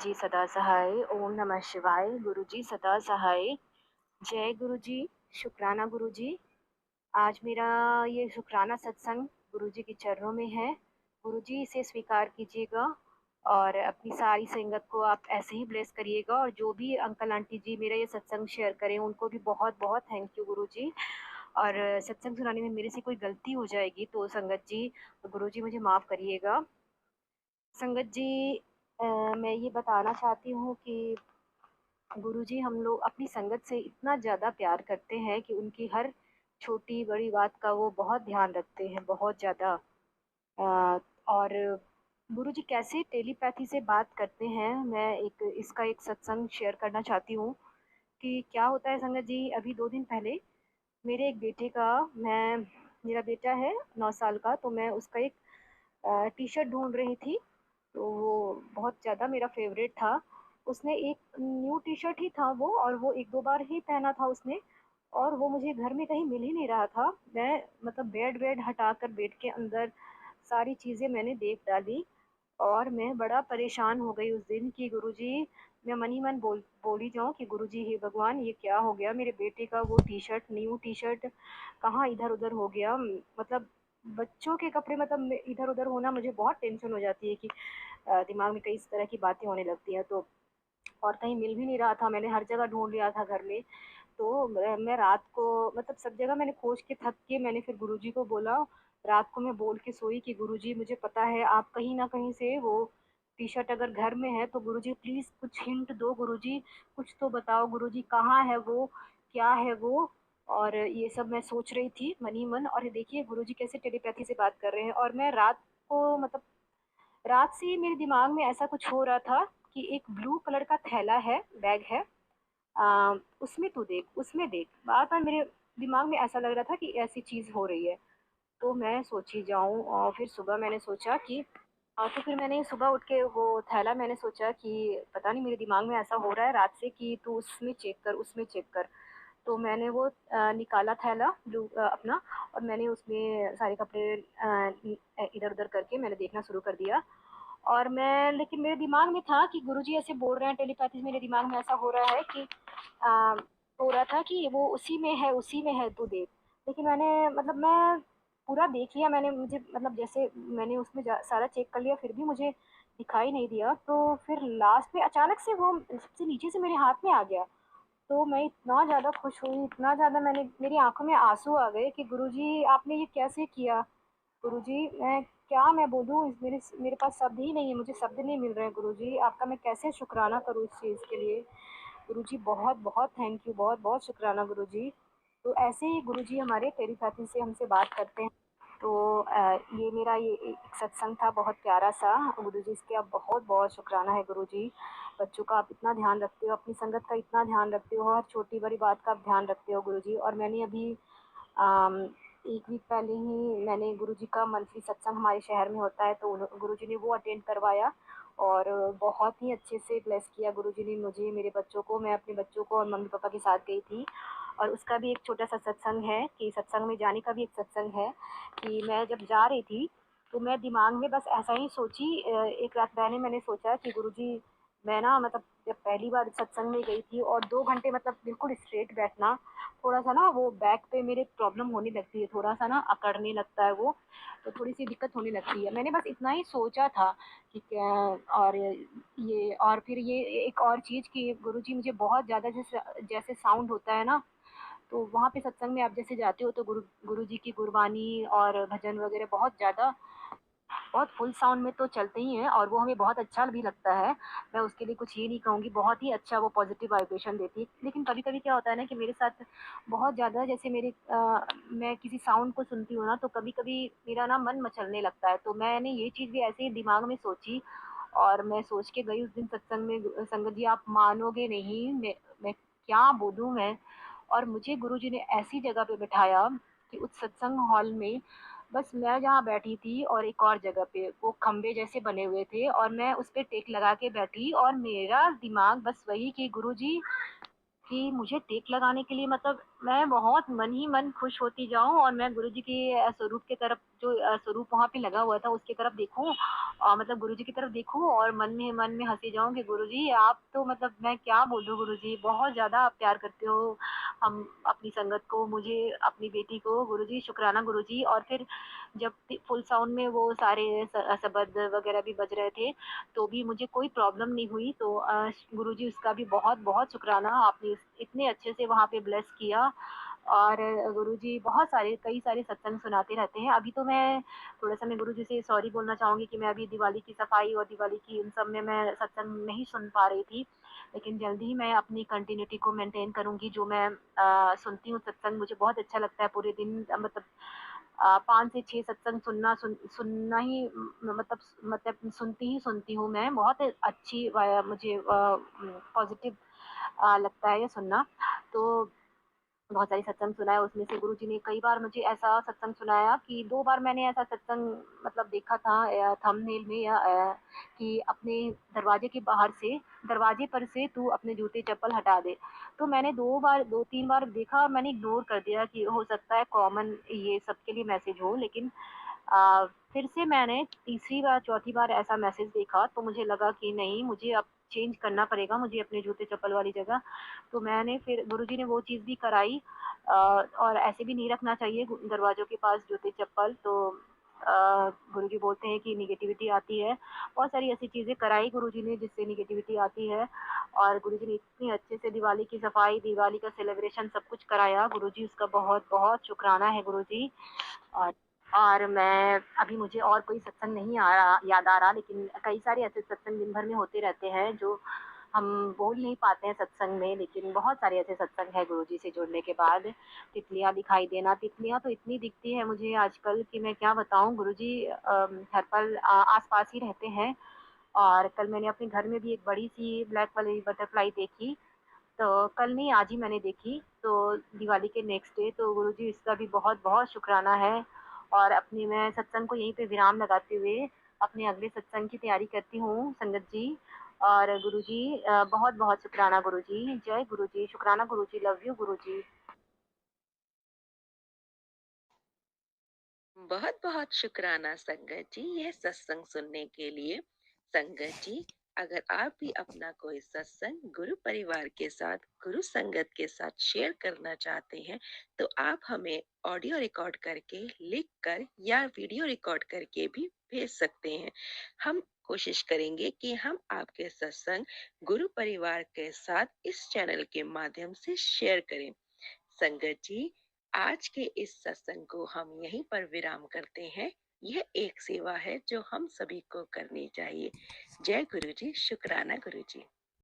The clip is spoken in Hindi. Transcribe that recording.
जी सदा सहाय, ओम नमः शिवाय, गुरुजी सदा सहाय, जय गुरुजी, शुक्राना गुरुजी। आज मेरा ये शुक्राना सत्संग गुरुजी के चरणों में है। गुरुजी इसे स्वीकार कीजिएगा और अपनी सारी संगत को आप ऐसे ही ब्लेस करिएगा और जो भी अंकल आंटी जी मेरा ये सत्संग शेयर करें उनको भी बहुत-बहुत थैंक यू गुरुजी। और सत्संग सुनाने में मेरे से कोई गलती हो जाएगी तो संगत जी, गुरुजी मुझे माफ़ करिएगा। संगत जी मैं ये बताना चाहती हूँ कि गुरुजी हम लोग अपनी संगत से इतना ज़्यादा प्यार करते हैं कि उनकी हर छोटी-बड़ी बात का वो बहुत ध्यान रखते हैं, बहुत ज़्यादा। अ, और गुरुजी कैसे टेलीपैथी से बात करते हैं, मैं इसका एक सत्संग शेयर करना चाहती हूँ कि क्या होता है संगत जी, अभी 2 दिन पहले मेरे एक बेटे का मैं मेरा बेटा है 9 साल का, तो मैं उसका एक टी-शर्ट ढूँढ रही थी, तो वो बहुत ज़्यादा मेरा फ़ेवरेट था। उसने एक न्यू टी-शर्ट ही था वो और वो 1-2 बार ही पहना था उसने और वो मुझे घर में कहीं मिल ही नहीं रहा था। मैं मतलब बेड-वेड हटाकर बेड के अंदर सारी चीज़ें मैंने देख डाली और मैं बड़ा परेशान हो गई उस दिन कि गुरुजी मैं मन ही मन बोली जाऊँ कि गुरुजी हे भगवान ये क्या हो गया? मेरे बेटे का वो टी-शर्ट न्यू टी-शर्ट कहाँ इधर-उधर हो गया? मतलब बच्चों के कपड़े मतलब में इधर-उधर होना मुझे बहुत टेंशन हो जाती है कि दिमाग में कई इस तरह की बातें होने लगती हैं तो और कहीं मिल भी नहीं रहा था, मैंने हर जगह ढूँढ लिया था घर में। तो मैं रात को मतलब सब जगह मैंने खोज के थक के मैंने फिर गुरुजी को बोला, रात को मैं बोल के सोई कि गुरुजी मुझे पता है आप कहीं न कहीं से वो टी-शर्ट अगर घर में है तो गुरुजी प्लीज़ कुछ हिंट दो गुरुजी, कुछ तो बताओ गुरुजी कहाँ है वो? क्या है वो? और ये सब मैं सोच रही थी मन ही मन और देखिए गुरुजी कैसे टेलीपैथी से बात कर रहे हैं और मैं रात को मतलब रात से ही मेरे दिमाग में ऐसा कुछ हो रहा था कि एक ब्लू कलर का थैला है, बैग है उसमें तू देख, उसमें देख। बार-बार मेरे दिमाग में ऐसा लग रहा था कि ऐसी चीज़ हो रही है। तो मैं सोची जाऊँ और फिर सुबह मैंने सोचा कि तो फिर मैंने सुबह उठ के वो थैला मैंने सोचा कि पता नहीं मेरे दिमाग में ऐसा हो रहा है रात से कि तू उसमें चेक कर, उसमें चेक कर। तो मैंने वो निकाला थैला अपना और मैंने उसमें सारे कपड़े इधर-उधर करके मैंने देखना शुरू कर दिया। और मैं लेकिन मेरे दिमाग में था कि गुरुजी ऐसे बोल रहे हैं टेलीपैथी मेरे दिमाग में ऐसा हो रहा है कि अ, हो रहा था कि वो उसी में है तू देख। लेकिन मैंने मतलब मैं पूरा देख लिया मैंने मुझे मतलब जैसे मैंने उसमें सारा चेक कर लिया फिर भी मुझे दिखाई नहीं दिया। तो फिर लास्ट में अचानक से वो सबसे नीचे से मेरे हाथ में आ गया। तो मैं इतना ज़्यादा खुश हुई, इतना ज़्यादा मैंने मेरी आँखों में आँसू आ गए कि गुरुजी आपने ये कैसे किया? गुरुजी मैं बोलूँ मेरे मेरे पास शब्द ही नहीं है, मुझे शब्द नहीं मिल रहे हैं गुरुजी, आपका मैं कैसे शुकराना करूँ इस चीज़ के लिए? गुरुजी बहुत-बहुत थैंक यू, बहुत-बहुत शुकराना गुरुजी। तो ऐसे ही गुरुजी हमारे टेलीपैथी से हमसे बात करते हैं। तो ये मेरा ये एक सत्संग था बहुत प्यारा-सा, गुरुजी इसके आप बहुत-बहुत शुकराना है गुरुजी। बच्चों का आप इतना ध्यान रखते हो, अपनी संगत का इतना ध्यान रखते हो, हर छोटी-बड़ी बात का आप ध्यान रखते हो गुरुजी और मैंने अभी अम, 1 वीक पहले ही मैंने गुरुजी का मंथली सत्संग हमारे शहर में होता है तो गुरुजी ने वो अटेंड करवाया और बहुत ही अच्छे से ब्लेस किया गुरुजी ने मुझे, मेरे बच्चों को। मैं अपने बच्चों को और मम्मी-पापा के साथ गई थी और उसका भी एक छोटा-सा सत्संग है कि सत्संग में जाने का भी एक सत्संग है कि मैं जब जा रही थी, तो मैं दिमाग में बस ऐसा ही सोची एक रात पहले मैंने सोचा कि गुरुजी मैं ना मतलब जब पहली बार सत्संग में गई थी और 2 घंटे मतलब बिल्कुल स्ट्रेट बैठना थोड़ा-सा ना वो बैक पे मेरे प्रॉब्लम होने लगती है, थोड़ा-सा ना अकड़ने लगता है वो, तो थोड़ी-सी दिक्कत होने लगती है। मैंने बस इतना ही सोचा था कि क्या और ये और फिर ये एक और चीज़ कि गुरुजी मुझे बहुत ज़्यादा जैसे जैसे साउंड होता है ना, तो वहाँ पे सत्संग में आप जैसे जाते हो तो गुरुजी की गुरबानी और भजन वगैरह बहुत फुल साउंड में तो चलते ही हैं और वो हमें बहुत अच्छा भी लगता है। मैं उसके लिए कुछ ये नहीं कहूँगी, बहुत ही अच्छा वो पॉज़िटिव वाइब्रेशन देती है। लेकिन कभी-कभी क्या होता है ना कि मेरे साथ बहुत ज़्यादा जैसे मैं किसी साउंड को सुनती हूँ ना, तो कभी-कभी मेरा ना मन मचलने लगता है। तो मैंने ये चीज़ भी ऐसे ही दिमाग में सोची और मैं सोच के गई उस दिन सत्संग में संगत जी आप मानोगे नहीं मैं क्या बोलूँ मैं और मुझे गुरुजी ने ऐसी जगह पे बिठाया कि उस सत्संग हॉल में बस मैं जहाँ बैठी थी और एक और जगह पे वो खंबे जैसे बने हुए थे और मैं उस पे टेक लगा के बैठी और मेरा दिमाग बस वही कि गुरुजी कि मुझे टेक लगाने के लिए मतलब मैं बहुत मन ही मन खुश होती जाऊँ और मैं गुरुजी के स्वरूप की तरफ जो स्वरूप वहाँ पे लगा हुआ था उसकी तरफ देखूँ मतलब गुरुजी की तरफ देखूँ और मन में हँसी जाऊँ कि गुरुजी आप तो मतलब मैं क्या बोलूँ गुरुजी बहुत ज़्यादा आप प्यार करते हो हम अपनी संगत को, मुझे, अपनी बेटी को गुरुजी शुक्राना गुरुजी और फिर जब फुल साउंड में वो सारे शब्द वगैरह भी बज रहे थे, तो भी मुझे कोई प्रॉब्लम नहीं हुई तो गुरुजी उसका भी बहुत-बहुत शुक्राना आपने इतने अच्छे से वहाँ पे ब्लेस किया और गुरुजी बहुत सारे कई सारे सत्संग सुनाते रहते हैं। अभी तो मैं थोड़ा-सा मैं गुरुजी से सॉरी बोलना चाहूँगी कि मैं अभी दिवाली की सफाई और दिवाली की इन सब में मैं सत्संग नहीं सुन पा रही थी। लेकिन जल्दी ही मैं अपनी कंटिन्यूटी को मेंटेन करूँगी जो मैं सुनती हूँ सत्संग मुझे बहुत अच्छा लगता है पूरे दिन मतलब 5 से 6 सत्संग सुनना ही मतलब सुनती हूँ मैं। बहुत अच्छी मुझे पॉज़िटिव लगता है ये सुनना। तो बहुत सारी सत्संग सुनाया उसमें से गुरुजी ने कई बार मुझे ऐसा सत्संग सुनाया कि 2 बार मैंने ऐसा सत्संग मतलब देखा था थंबनेल में या कि अपने दरवाजे के बाहर से दरवाजे पर से तू अपने जूते-चप्पल हटा दे। तो मैंने 2-3 बार देखा और मैंने इग्नोर कर दिया कि हो सकता है कॉमन ये सबके लिए मैसेज हो लेकिन फिर से मैंने तीसरी बार, चौथी बार ऐसा मैसेज देखा तो मुझे लगा कि नहीं मुझे अब चेंज करना पड़ेगा मुझे अपने जूते-चप्पल वाली जगह। तो मैंने फिर गुरुजी ने वो चीज़ भी कराई और ऐसे भी नहीं रखना चाहिए दरवाज़ों के पास जूते-चप्पल तो गुरुजी बोलते हैं कि नेगेटिविटी आती है। बहुत सारी ऐसी चीज़ें कराई गुरुजी ने जिससे नेगेटिविटी आती है और गुरुजी ने इतने अच्छे से दिवाली की सफाई, दिवाली का सेलिब्रेशन सब कुछ कराया। गुरुजी उसका बहुत-बहुत शुकराना है गुरुजी। और और मैं अभी मुझे और कोई सत्संग नहीं आ रहा याद आ रहा लेकिन कई सारे ऐसे सत्संग दिन भर में होते रहते हैं जो हम बोल नहीं पाते हैं सत्संग में लेकिन बहुत सारे ऐसे सत्संग हैं गुरुजी से जुड़ने के बाद तितलियाँ दिखाई देना तितलियाँ तो इतनी दिखती है मुझे आजकल कि मैं क्या बताऊँ गुरुजी हर पल आस-पास ही रहते हैं और कल मैंने अपने घर में भी एक बड़ी-सी ब्लैक वाली बटरफ्लाई देखी तो कल नहीं आज ही मैंने देखी, तो दिवाली के नेक्स्ट डे तो गुरुजी इसका भी बहुत-बहुत शुकराना है और अपनी मैं सत्संग को यहीं पे विराम लगाते हुए अपने अगले सत्संग की तैयारी करती हूँ संगत जी और गुरुजी बहुत-बहुत शुकराना गुरुजी, जय गुरुजी, शुकराना गुरुजी, लव यू गुरुजी। बहुत बहुत शुक्राना संगत जी यह सत्संग सुनने के लिए। संगत जी, अगर आप भी अपना कोई सत्संग गुरु परिवार के साथ, गुरु संगत के साथ शेयर करना चाहते हैं, तो आप हमें ऑडियो रिकॉर्ड करके, लिख कर या वीडियो रिकॉर्ड करके भी भेज सकते हैं। हम कोशिश करेंगे कि हम आपके सत्संग गुरु परिवार के साथ इस चैनल के माध्यम से शेयर करें। संगत जी, आज के इस सत्संग को हम यहीं पर विराम करते हैं। यह एक सेवा है जो हम सभी को करनी चाहिए। जय गुरु जी, शुक्राना गुरु जी।